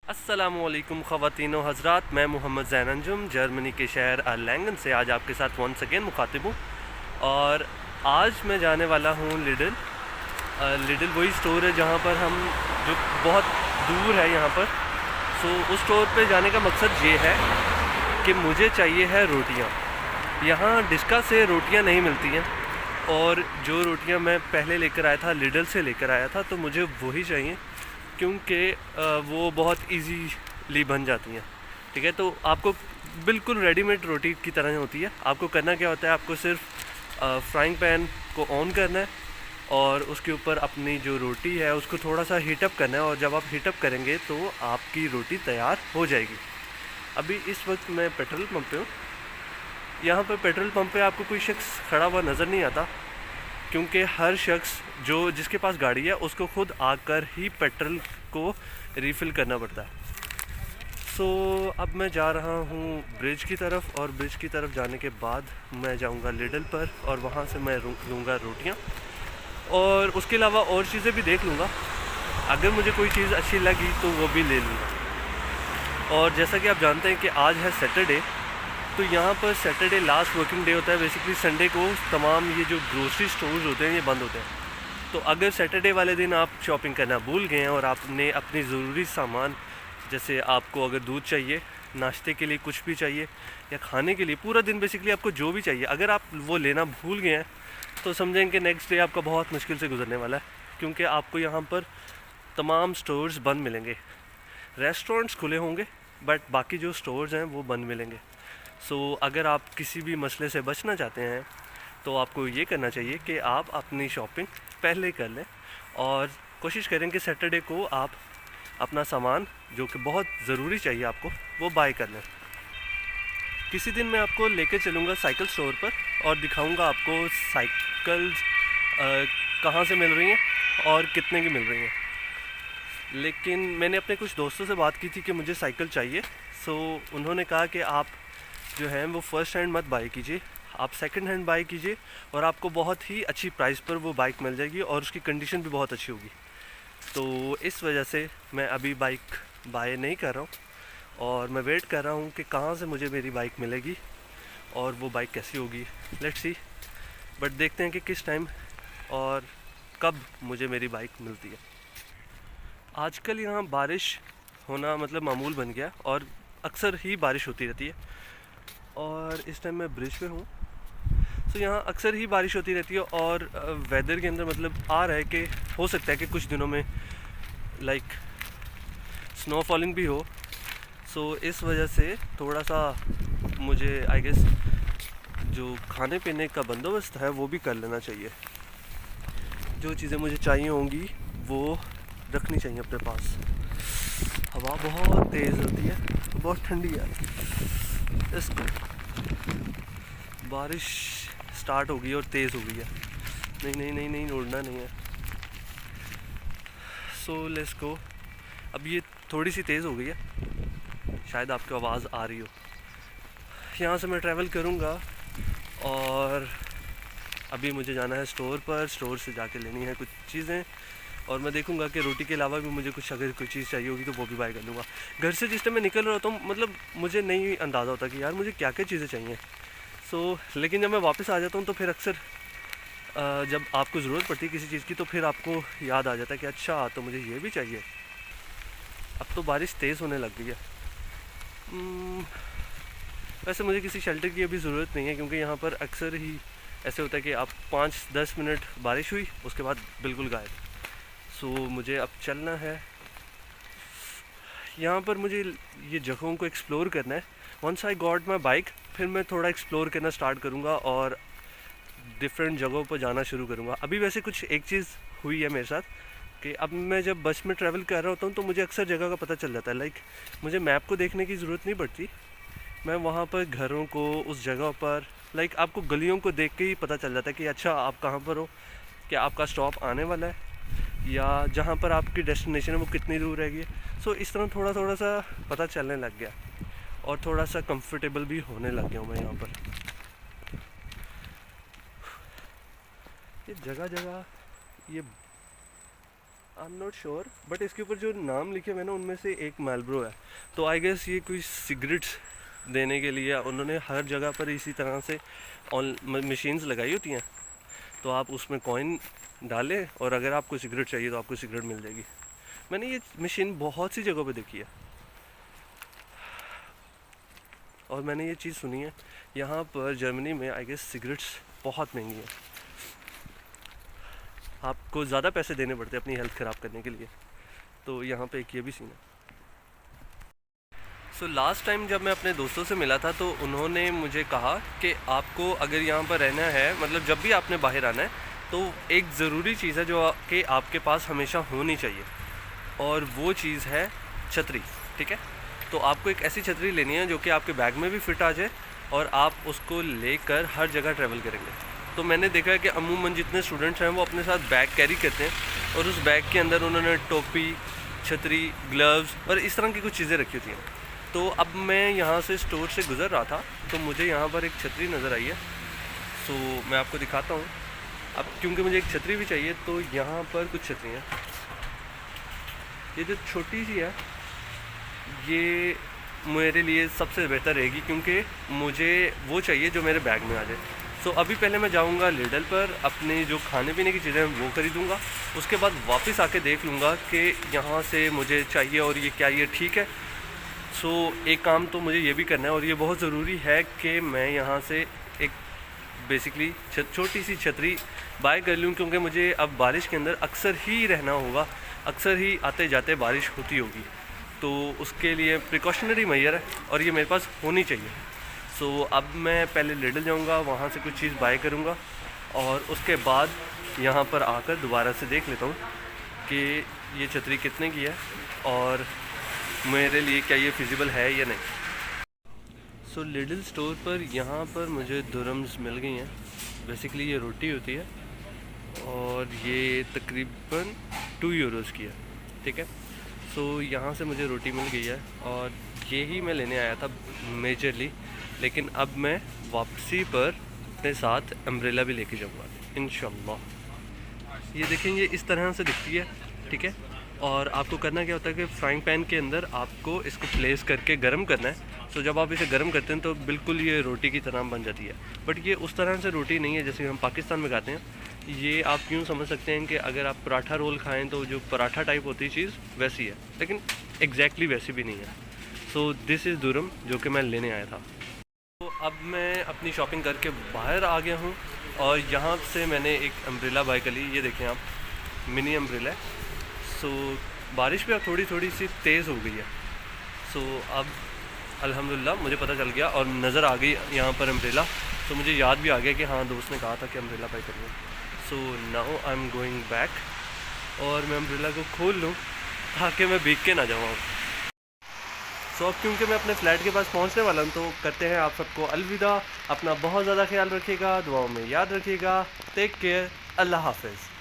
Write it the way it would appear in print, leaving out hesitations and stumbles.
अस्सलामुअलैकुम ख़वातीन व हज़रात, मैं मोहम्मद ज़ैन अंजुम जर्मनी के शहर अर्लैंगन से आज आपके साथ वंस अगेन मुखातिब हूँ। और आज मैं जाने वाला हूँ लिडल। लिडल वही स्टोर है जहाँ पर हम जो बहुत दूर है यहाँ पर। उस स्टोर पे जाने का मकसद ये है कि मुझे चाहिए है रोटियाँ। यहाँ डिस्का से रोटियाँ नहीं मिलती हैं और जो रोटियाँ मैं पहले लेकर आया था लिडल से लेकर आया था, तो मुझे वही चाहिए क्योंकि वो बहुत इजीली बन जाती हैं। ठीक है, तो आपको बिल्कुल रेडीमेड रोटी की तरह होती है। आपको करना क्या होता है, आपको सिर्फ फ्राइंग पैन को ऑन करना है और उसके ऊपर अपनी जो रोटी है उसको थोड़ा सा हीटअप करना है, और जब आप हीटअप करेंगे तो आपकी रोटी तैयार हो जाएगी। अभी इस वक्त मैं पेट्रोल पंप पे हूँ। यहाँ पर पेट्रोल पंप पे आपको कोई शख्स खड़ा हुआ नज़र नहीं आता, क्योंकि हर शख्स जिसके पास गाड़ी है उसको खुद आकर ही पेट्रोल को रिफ़िल करना पड़ता है। अब मैं जा रहा हूँ ब्रिज की तरफ, और ब्रिज की तरफ जाने के बाद मैं जाऊँगा लिडल पर और वहाँ से मैं लूँगा रोटियाँ, और उसके अलावा और चीज़ें भी देख लूँगा। अगर मुझे कोई चीज़ अच्छी लगी तो वो भी ले लूँगा। और जैसा कि आप जानते हैं कि आज है सैटरडे, तो यहाँ पर सैटरडे लास्ट वर्किंग डे होता है। बेसिकली संडे को तमाम ये जो ग्रोसरी स्टोर्स होते हैं ये बंद होते हैं। तो अगर सैटरडे वाले दिन आप शॉपिंग करना भूल गए हैं और आपने अपनी ज़रूरी सामान, जैसे आपको अगर दूध चाहिए, नाश्ते के लिए कुछ भी चाहिए, या खाने के लिए पूरा दिन बेसिकली आपको जो भी चाहिए, अगर आप वो लेना भूल गए हैं तो समझें कि नेक्स्ट डे आपका बहुत मुश्किल से गुजरने वाला है, क्योंकि आपको यहाँ पर तमाम स्टोर्स बंद मिलेंगे। रेस्टोरेंट्स खुले होंगे बट बाकी जो स्टोर्स हैं वो बंद मिलेंगे। अगर आप किसी भी मसले से बचना चाहते हैं तो आपको ये करना चाहिए कि आप अपनी शॉपिंग पहले कर लें और कोशिश करें कि सैटरडे को आप अपना सामान जो कि बहुत ज़रूरी चाहिए आपको वो बाय कर लें। किसी दिन मैं आपको लेकर चलूँगा साइकिल स्टोर पर और दिखाऊंगा आपको साइकिल्स कहाँ से मिल रही हैं और कितने की मिल रही हैं। लेकिन मैंने अपने कुछ दोस्तों से बात की थी कि मुझे साइकिल चाहिए। उन्होंने कहा कि आप जो है वो फ़र्स्ट हैंड मत बाय कीजिए, आप सेकंड हैंड बाय कीजिए और आपको बहुत ही अच्छी प्राइस पर वो बाइक मिल जाएगी और उसकी कंडीशन भी बहुत अच्छी होगी। तो इस वजह से मैं अभी बाइक बाय नहीं कर रहा हूँ और मैं वेट कर रहा हूँ कि कहाँ से मुझे मेरी बाइक मिलेगी और वो बाइक कैसी होगी। लेट्स सी, बट देखते हैं कि किस टाइम और कब मुझे मेरी बाइक मिलती है। आजकल यहाँ बारिश होना मतलब मामूल बन गया और अक्सर ही बारिश होती रहती है, और इस टाइम मैं ब्रिज पे हूँ। यहाँ अक्सर ही बारिश होती रहती है और वेदर के अंदर मतलब आ रहा है कि हो सकता है कि कुछ दिनों में लाइक स्नो फॉलिंग भी हो। इस वजह से थोड़ा सा मुझे आई गेस जो खाने पीने का बंदोबस्त है वो भी कर लेना चाहिए। जो चीज़ें मुझे चाहिए होंगी वो रखनी चाहिए अपने पास। हवा बहुत तेज़ होती है, बहुत ठंडी है। बारिश स्टार्ट हो गई और तेज़ हो गई है। नहीं नहीं नहीं नहीं, उड़ना नहीं है। Let's go. अब ये थोड़ी सी तेज़ हो गई है, शायद आपको आवाज़ आ रही हो। यहाँ से मैं ट्रैवल करूँगा और अभी मुझे जाना है स्टोर पर। स्टोर से जाके लेनी है कुछ चीज़ें, और मैं देखूँगा कि रोटी के अलावा भी मुझे कुछ अगर कोई चीज़ चाहिए होगी तो वो भी बाय कर लूँगा। घर से जिस टाइम मैं निकल रहा होता हूँ मतलब मुझे नहीं अंदाज़ा होता कि यार मुझे क्या क्या चीज़ें चाहिए। लेकिन जब मैं वापस आ जाता हूँ तो फिर अक्सर जब आपको ज़रूरत पड़ती है किसी चीज़ की तो फिर आपको याद आ जाता है कि अच्छा तो मुझे ये भी चाहिए। अब तो बारिश तेज़ होने लग गई है। वैसे मुझे किसी शेल्टर की अभी ज़रूरत नहीं है, क्योंकि यहाँ पर अक्सर ही ऐसे होता है कि आप 5-10 मिनट बारिश हुई उसके बाद बिल्कुल गायब। मुझे अब चलना है। यहाँ पर मुझे ये जगहों को एक्सप्लोर करना है। Once I got my bike फिर मैं थोड़ा एक्सप्लोर करना स्टार्ट करूँगा और डिफरेंट जगहों पर जाना शुरू करूँगा। अभी वैसे कुछ एक चीज़ हुई है मेरे साथ कि अब मैं जब बस में ट्रैवल कर रहा होता हूँ तो मुझे अक्सर जगह का पता चल जाता है। लाइक मुझे मैप को देखने की ज़रूरत नहीं पड़ती, मैं वहाँ पर घरों को उस जगह पर लाइक आपको गलियों को देख के ही पता चल जाता है कि अच्छा आप कहाँ पर हो, क्या आपका स्टॉप आने वाला है, या जहाँ पर आपकी डेस्टिनेशन है वो कितनी दूर रहेगी। इस तरह थोड़ा सा पता चलने लग गया और थोड़ा सा कंफर्टेबल भी होने लग गया हूँ मैं यहाँ पर। ये जगह जगह ये I am not sure, but इसके ऊपर जो नाम लिखे हुए हैं ना उनमें से एक मालब्रो है। तो आई गेस ये कोई सिगरेट्स देने के लिए उन्होंने हर जगह पर इसी तरह से ऑन मशीन्स लगाई होती हैं। तो आप उसमें कॉइन डालें और अगर आपको सिगरेट चाहिए तो आपको सिगरेट मिल जाएगी। मैंने ये मशीन बहुत सी जगहों पे देखी है और मैंने ये चीज़ सुनी है यहाँ पर जर्मनी में आई गेस सिगरेट्स बहुत महंगी है। आपको ज़्यादा पैसे देने पड़ते हैं अपनी हेल्थ ख़राब करने के लिए। तो यहाँ पे एक ये भी सीन है। सो लास्ट टाइम जब मैं अपने दोस्तों से मिला था तो उन्होंने मुझे कहा कि आपको अगर यहाँ पर रहना है, मतलब जब भी आपने बाहर आना है, तो एक ज़रूरी चीज़ है जो कि आपके पास हमेशा होनी चाहिए और वो चीज़ है छतरी। ठीक है, तो आपको एक ऐसी छतरी लेनी है जो कि आपके बैग में भी फिट आ जाए और आप उसको लेकर हर जगह ट्रैवल करेंगे। तो मैंने देखा है कि अमूमन जितने स्टूडेंट्स हैं वो अपने साथ बैग कैरी करते हैं और उस बैग के अंदर उन्होंने टोपी, छतरी, ग्लव्स और इस तरह की कुछ चीज़ें रखी होती हैं। तो अब मैं यहाँ से स्टोर से गुज़र रहा था तो मुझे यहाँ पर एक छतरी नज़र आई है। सो मैं आपको दिखाता हूँ। अब क्योंकि मुझे एक छतरी भी चाहिए तो यहाँ पर कुछ छतरियाँ, ये जो छोटी सी है ये मेरे लिए सबसे बेहतर रहेगी क्योंकि मुझे वो चाहिए जो मेरे बैग में आ जाए। सो अभी पहले मैं जाऊंगा लिडल पर, अपने जो खाने पीने की चीज़ें हैं वो खरीदूंगा। उसके बाद वापस आके देख लूँगा कि यहाँ से मुझे चाहिए और ये क्या ये ठीक है। सो एक काम तो मुझे ये भी करना है और ये बहुत ज़रूरी है कि मैं यहाँ से एक बेसिकली छोटी सी छतरी बाय कर लूँ क्योंकि मुझे अब बारिश के अंदर अक्सर ही रहना होगा, अक्सर ही आते जाते बारिश होती होगी। तो उसके लिए प्रिकॉशनरी मेजर है और ये मेरे पास होनी चाहिए। सो अब मैं पहले लिडल जाऊंगा, वहाँ से कुछ चीज़ बाय करूंगा और उसके बाद यहाँ पर आकर दोबारा से देख लेता हूँ कि ये छतरी कितने की है और मेरे लिए क्या ये फिजिबल है या नहीं। सो लिडल स्टोर पर यहाँ पर मुझे दुरम्स मिल गई हैं। बेसिकली ये रोटी होती है और ये तकरीबन 2 यूरोज़ की है। ठीक है, सो यहाँ से मुझे रोटी मिल गई है और यही मैं लेने आया था मेजरली। लेकिन अब मैं वापसी पर अपने साथ अम्ब्रेला भी लेके जाऊँगा इंशाल्लाह। ये देखेंगे इस तरह से दिखती है। ठीक है, और आपको करना क्या होता है कि फ्राइंग पैन के अंदर आपको इसको प्लेस करके गर्म करना है। सो जब आप इसे गर्म करते हैं तो बिल्कुल ये रोटी की तरह बन जाती है। बट ये उस तरह से रोटी नहीं है जैसे हम पाकिस्तान में खाते हैं। ये आप यूँ समझ सकते हैं कि अगर आप पराठा रोल खाएं तो जो पराठा टाइप होती है चीज़ वैसी है, लेकिन एग्जैक्टली वैसी भी नहीं है। सो दिस इज़ दुरम जो कि मैं लेने आया था। तो अब मैं अपनी शॉपिंग करके बाहर आ गया हूँ और यहाँ से मैंने एक अम्ब्रेला बाय कर ली। ये देखें आप, मिनी अम्ब्रेला है। सो बारिश भी अब थोड़ी थोड़ी सी तेज़ हो गई है। सो अब अल्हम्दुलिल्लाह मुझे पता चल गया और नज़र आ गई यहाँ पर अम्ब्रेला। तो मुझे याद भी आ गया कि हाँ दोस्त ने कहा था कि अम्ब्रेला बाय करनी है। So now I am going back और मैं अम्ब्रेला को खोल लूँ ताकि मैं भीग के ना जाऊँ। सो अब क्योंकि मैं अपने फ़्लैट के पास पहुंचने वाला हूं तो करते हैं आप सबको अलविदा। अपना बहुत ज़्यादा ख्याल रखिएगा, दुआओं में याद रखिएगा। टेक केयर, अल्लाह हाफ़िज़।